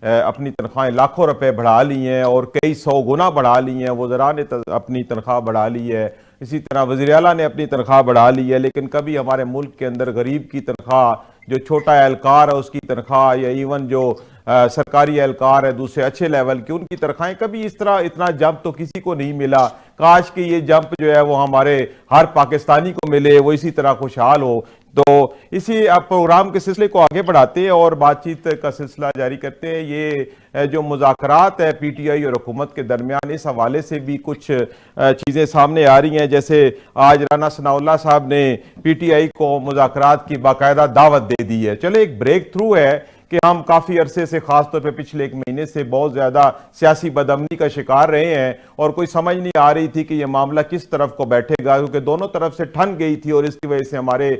اپنی تنخواہیں لاکھوں روپے بڑھا لی ہیں اور کئی 100 گنا بڑھا لی ہیں، وزراء نے اپنی تنخواہ بڑھا لی ہے، اسی طرح وزیر اعلیٰ نے اپنی تنخواہ بڑھا لی ہے، لیکن کبھی ہمارے ملک کے اندر غریب کی تنخواہ، جو چھوٹا اہلکار ہے اس کی تنخواہ، یا ایون جو سرکاری اہلکار ہے دوسرے اچھے لیول کی، ان کی تنخواہیں کبھی اس طرح اتنا جمپ تو کسی کو نہیں ملا۔ کاش کہ یہ جمپ جو ہے وہ ہمارے ہر پاکستانی کو ملے، وہ اسی طرح خوشحال ہو۔ تو اسی پروگرام کے سلسلے کو آگے بڑھاتے ہیں اور بات چیت کا سلسلہ جاری کرتے ہیں۔ یہ جو مذاکرات ہے پی ٹی آئی اور حکومت کے درمیان، اس حوالے سے بھی کچھ چیزیں سامنے آ رہی ہیں، جیسے آج رانا ثناء اللہ صاحب نے پی ٹی آئی کو مذاکرات کی باقاعدہ دعوت دے دی ہے۔ چلے ایک بریک تھرو ہے کہ ہم کافی عرصے سے، خاص طور پہ پچھلے 1 مہینے سے بہت زیادہ سیاسی بدامنی کا شکار رہے ہیں اور کوئی سمجھ نہیں آ رہی تھی کہ یہ معاملہ کس طرف کو بیٹھے گا، کیونکہ دونوں طرف سے ٹھن گئی تھی اور اس کی وجہ سے ہمارے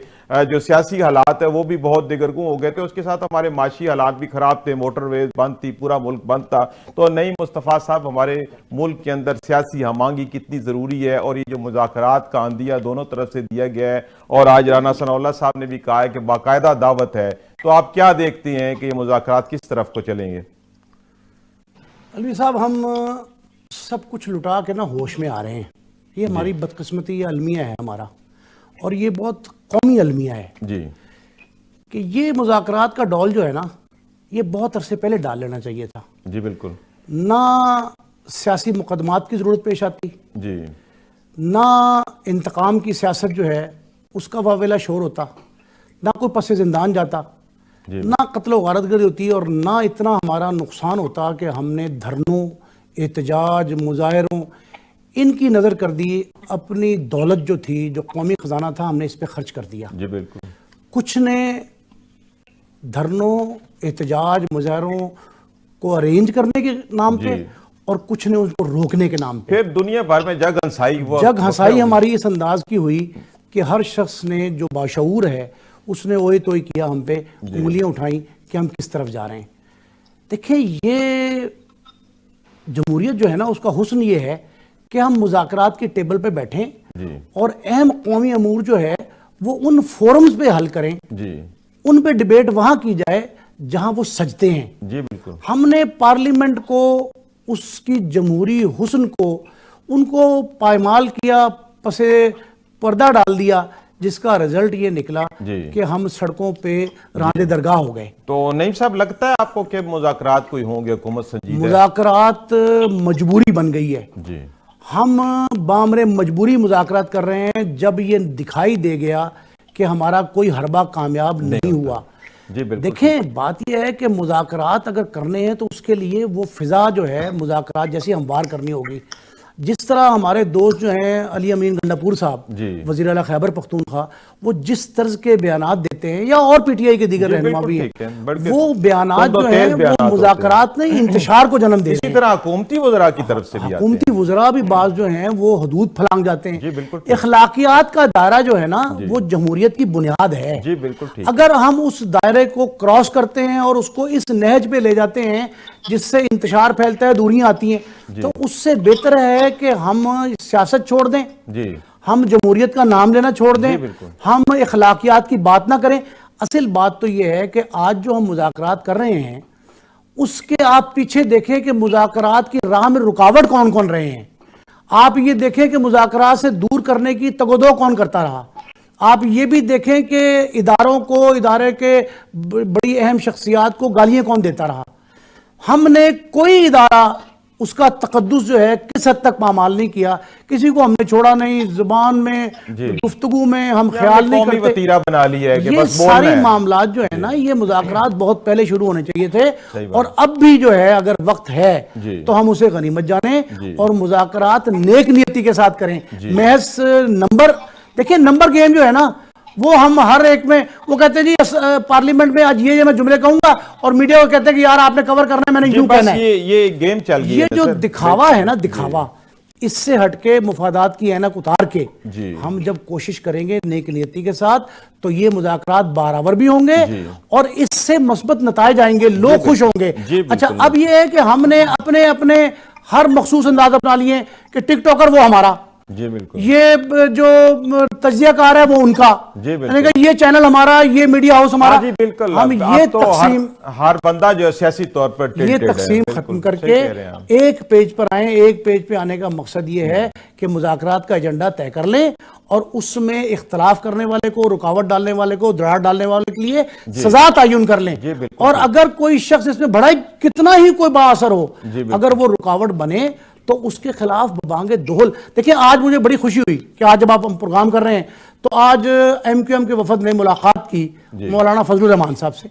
جو سیاسی حالات ہیں وہ بھی بہت دگرگوں ہو گئے تھے، اس کے ساتھ ہمارے معاشی حالات بھی خراب تھے، موٹر ویز بند تھی، پورا ملک بند تھا۔ تو نعیم مصطفیٰ صاحب، ہمارے ملک کے اندر سیاسی ہم آہنگی کتنی ضروری ہے اور یہ جو مذاکرات کا عندیہ دونوں طرف سے دیا گیا ہے، اور آج رانا ثناء اللہ صاحب نے بھی کہا ہے کہ باقاعدہ دعوت ہے، تو آپ کیا دیکھتے ہیں کہ یہ مذاکرات کس طرف کو چلیں گے؟ علوی صاحب، ہم سب کچھ لٹا کے ہوش میں آ رہے ہیں، یہ ہماری بدقسمتی، یہ المیہ ہے ہمارا، اور یہ بہت قومی المیہ ہے جی کہ یہ مذاکرات کا ڈول جو ہے نا، یہ بہت عرصے پہلے ڈال لینا چاہیے تھا۔ جی بالکل، نہ سیاسی مقدمات کی ضرورت پیش آتی، جی نہ انتقام کی سیاست جو ہے اس کا واویلا شور ہوتا، نہ کوئی پس زندان جاتا، نہ قتل و غارت گری ہوتی، اور نہ اتنا ہمارا نقصان ہوتا کہ ہم نے دھرنوں، احتجاج، مظاہروں، ان کی نظر کر دی، اپنی دولت جو تھی، جو قومی خزانہ تھا، ہم نے اس پہ خرچ کر دیا۔ جی بالکل، کچھ نے دھرنوں، احتجاج، مظاہروں کو ارینج کرنے کے نام پہ، اور کچھ نے اس کو روکنے کے نام پہ پھر دنیا بھر میں جگ ہنسائی ہماری اس انداز کی ہوئی کہ ہر شخص نے جو باشعور ہے اس نے وہی توئی کیا، ہم پہ انگلیاں اٹھائیں کہ ہم کس طرف جا رہے ہیں۔ دیکھیں، یہ جمہوریت جو ہے نا، اس کا حسن یہ ہے کہ ہم مذاکرات کی ٹیبل پہ بیٹھیں اور اہم قومی امور جو ہے وہ ان فورمز پہ حل کریں، ان پہ ڈیبیٹ وہاں کی جائے جہاں وہ سجتے ہیں۔ جی بالکل، ہم نے پارلیمنٹ کو، اس کی جمہوری حسن کو، ان کو پائمال کیا، پسے پردہ ڈال دیا، جس کا رزلٹ یہ نکلا کہ ہم سڑکوں پہ راندے درگاہ ہو گئے۔ تو نعیم صاحب، لگتا ہے آپ کو کہ مذاکرات کوئی ہوں گے، حکومت سنجیدہ ہے؟ مذاکرات مجبوری بن گئی ہے۔ جی، ہم بامر مجبوری مذاکرات کر رہے ہیں جب یہ دکھائی دے گیا کہ ہمارا کوئی حربہ کامیاب نہیں ہوا۔ جی بالکل، دیکھیں، بات یہ ہے کہ مذاکرات اگر کرنے ہیں تو اس کے لیے وہ فضا جو ہے مذاکرات جیسی ہموار کرنی ہوگی۔ جس طرح ہمارے دوست جو ہیں علی امین گنڈاپور صاحب، وزیر اعلیٰ خیبر پختونخوا، وہ جس طرز کے بیانات دیتے ہیں، یا اور پی ٹی آئی کے دیگر رہنما بھی ہیں، وہ بیانات جو ہیں وہ مذاکرات نہیں، انتشار کو جنم دیتے ہیں۔ اسی طرح حکومتی وزراء کی طرف سے بھی حکومتی وزراء بھی بعض جو ہیں وہ حدود پھلانگ جاتے ہیں۔ اخلاقیات کا دائرہ جو ہے نا، وہ جمہوریت کی بنیاد ہے۔ اگر ہم اس دائرے کو کراس کرتے ہیں اور اس کو اس نہج پہ لے جاتے ہیں جس سے انتشار پھیلتا ہے، دوریاں آتی ہیں، تو اس سے بہتر ہے کہ ہم سیاست چھوڑ دیں، ہم جمہوریت کا نام لینا چھوڑ دیں، ہم اخلاقیات کی بات نہ کریں۔ اصل بات تو یہ ہے کہ آج جو ہم مذاکرات کر رہے ہیں، اس کے آپ پیچھے دیکھیں کہ مذاکرات کی راہ میں رکاوٹ کون کون رہے ہیں۔ آپ یہ دیکھیں کہ مذاکرات سے دور کرنے کی تگودو کون کرتا رہا۔ آپ یہ بھی دیکھیں کہ اداروں کو، ادارے کے بڑی اہم شخصیات کو گالیاں کون دیتا رہا۔ ہم نے کوئی ادارہ اس کا تقدس جو ہے کس حد تک پامال نہیں کیا، کسی کو ہم نے چھوڑا نہیں، زبان میں، گفتگو میں ہم خیال نہیں کرتے۔ یہ ساری معاملات جو ہے نا، یہ مذاکرات بہت پہلے شروع ہونے چاہیے تھے، اور اب بھی جو ہے اگر وقت ہے تو ہم اسے غنیمت جانیں اور مذاکرات نیک نیتی کے ساتھ کریں۔ محض نمبر، دیکھیں نمبر گیم جو ہے نا، وہ ہم ہر ایک میں، وہ کہتے ہیں جی پارلیمنٹ میں آج یہ میں جملے کہوں گا، اور میڈیا کو کہتے ہیں کہ یار آپ نے کور کرنا ہے، میں نے یوں کہنا ہے۔ یہ گیم چل گئی ہے۔ یہ جو دکھاوا ہے نا، دکھاوا، اس سے ہٹ کے مفادات کی اینک اتار کے ہم جب کوشش کریں گے نیک نیتی کے ساتھ، تو یہ مذاکرات بارآور بھی ہوں گے اور اس سے مثبت نتائج آئیں گے، لوگ خوش ہوں گے۔ اچھا، اب یہ ہے کہ ہم نے اپنے ہر مخصوص انداز اپنا لیے کہ ٹک ٹاکر وہ ہمارا، جی بالکل، یہ جو تجزیہ کار ہے وہ ان کا، جی بالکل، یعنی کہ یہ چینل ہمارا، یہ میڈیا ہاؤس ہمارا، جی بالکل، ہم یہ تقسیم، ہر بندہ جو سیاسی طور پر یہ تقسیم ختم کر کے ایک پیج پر آئیں۔ ایک پیج پہ آنے کا مقصد یہ ہے کہ مذاکرات کا ایجنڈا طے کر لیں اور اس میں اختلاف کرنے والے کو، رکاوٹ ڈالنے والے کو، دراڑ ڈالنے والے کے لیے سزا تعین کر لیں، اور اگر کوئی شخص اس میں بڑا کتنا ہی کوئی با اثر ہو، اگر وہ رکاوٹ بنے تو اس کے خلاف ببانگ دہل۔ دیکھیں آج مجھے بڑی خوشی ہوئی کہ آج جب آپ ہم پروگرام کر رہے ہیں تو آج ایم کیو ایم کے وفد نے ملاقات کی مولانا فضل الرحمان صاحب سے،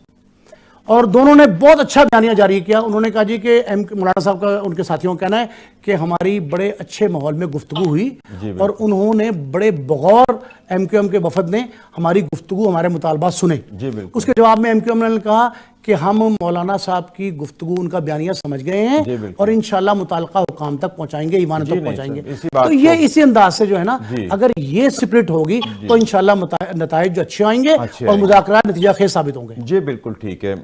اور دونوں نے بہت اچھا بیانیہ جاری کیا۔ انہوں نے کہا جی کہ مولانا صاحب کا، ان کے ساتھیوں کا کہنا ہے کہ ہماری بڑے اچھے ماحول میں گفتگو ہوئی، اور انہوں نے بڑے بغور ایم کیو ایم کے وفد نے ہماری گفتگو، ہمارے مطالبات سنے۔ اس کے جواب میں ایم کیو ایم نے کہا کہ ہم مولانا صاحب کی گفتگو، ان کا بیانیہ سمجھ گئے ہیں اور انشاءاللہ متعلقہ حکام تک پہنچائیں گے، ایوان تک پہنچائیں گے۔ تو یہ اسی انداز سے جو ہے نا، اگر یہ سپرٹ ہوگی تو انشاءاللہ نتائج جو اچھے آئیں گے اور مذاکرات نتیجہ خیز ثابت ہوں گے۔ جی بالکل ٹھیک ہے۔